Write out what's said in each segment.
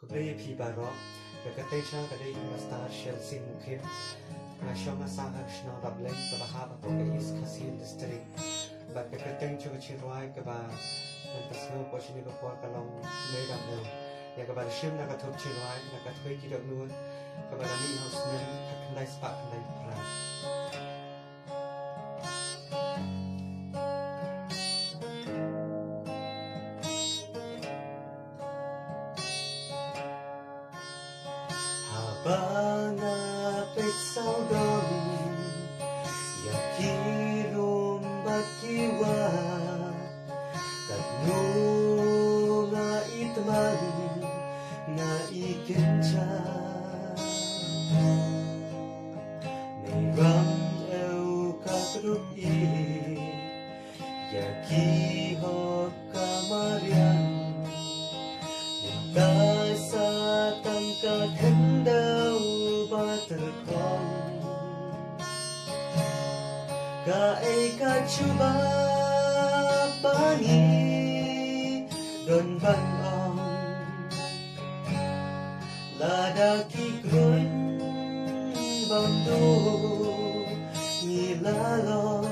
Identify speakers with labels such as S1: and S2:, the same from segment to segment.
S1: Cô đây phi bà rõ và cái tay cha cái đây mà star shell sin mukhim mà show mà sang hàng snow đập lên và bà haba có cái is Kasian district và cái tay cho cái chuyện roai cái bà nên ta snow có chuyện cái qua cái lòng nơi đầm đều và cái bà shim là cái thục chuyện roai là cái thuê kỹ được luôn cái bà là đi house nên thắc này spark này ra Bangapit saudari Yakirum bakiwa Kadnu nga itman Nga ikencha Mayram eu kakrup i Yakihok kamarian Dasa tangka kendau baterkong Kae kacuba bani Don banong Ladaki grun bandu Ngilalong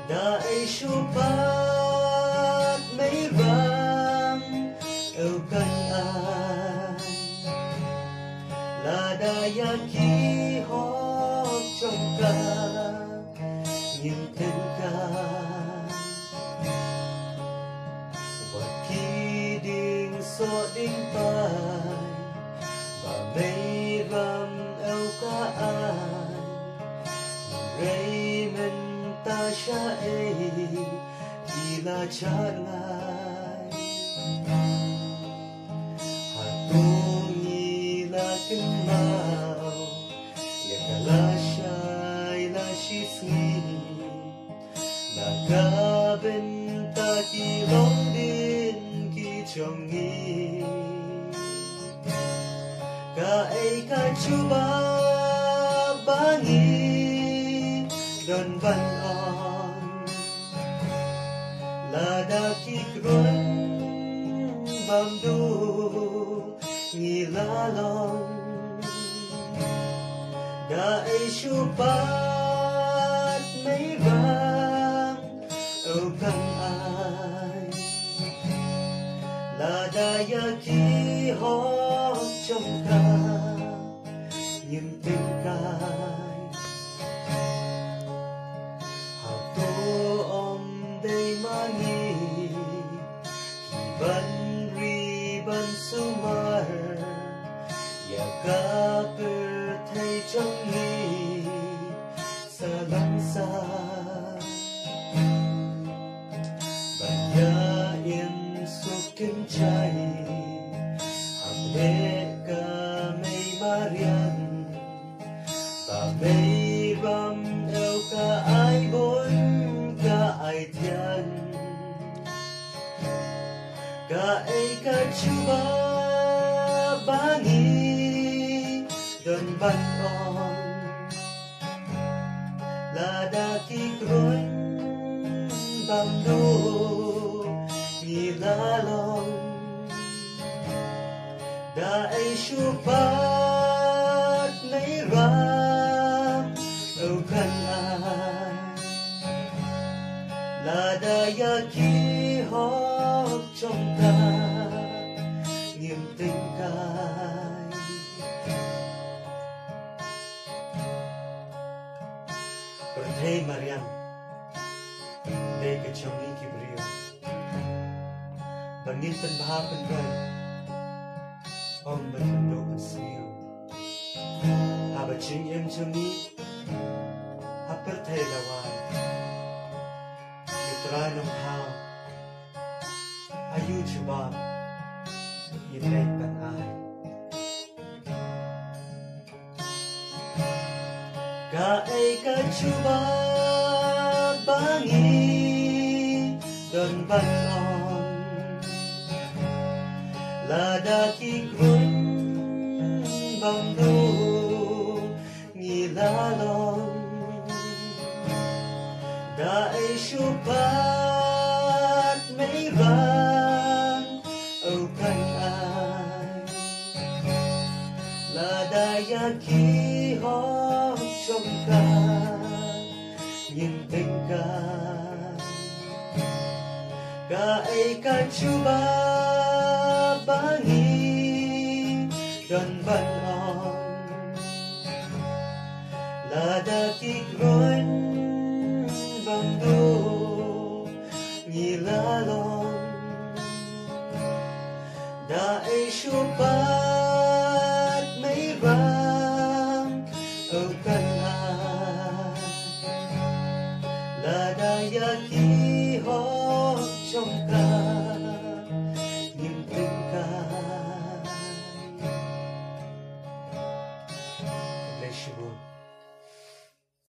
S1: Dae syupat mayram Eu kan an Lada yaki hok trong ca Nhưng tên ca Và khi đình so đinh tai Và mây rằm eu ca an Ray men ta sha e Khi là cha lại Hatungi lakin mau Yakalashay la shisni Nakabenta ki long din ki chongi Kae kachuba bangi Don ban on Lada ki grun bamdu Ngilalong Dae syupat mayram Au kan ai Lada yaki hok trong ca Nhưng tên cai Hào tô om đầy mani Ban ban sumar Ya kapir thay trong nghi Sa lang sa Ban ya yên suốt kinh chay Hàm lệ ca mây marian Và mây ram eo ca ai bốn ca ai thiên Kae kachuba bani Don ban on Lada ki grun bamdu Ngilalong Dae syupat mayram Au kan ai Lada yaki hok trong ta Niềm tình cai Perthei Mariam Đây cái chồng đi kịp riêng Và nghiên tân bá phân gần Ông bên phần đồ phần siêu Hà bà chính em chồng đi Hà perthei là hoài Như trai nông thao Ayu chuba Yinay kan ai Kae ka chuba bangi Don ban on Lada ki grun bamdu Ngilalong Dae syupat mayram Au kan ya khi hót trong ca những tình ca ca ấy ca chú ba bangi dan banon là đã kích rốn bằng đô nghi la lon đã ấy chú bát mấy vang ở căn là đã ya khi hót trong ca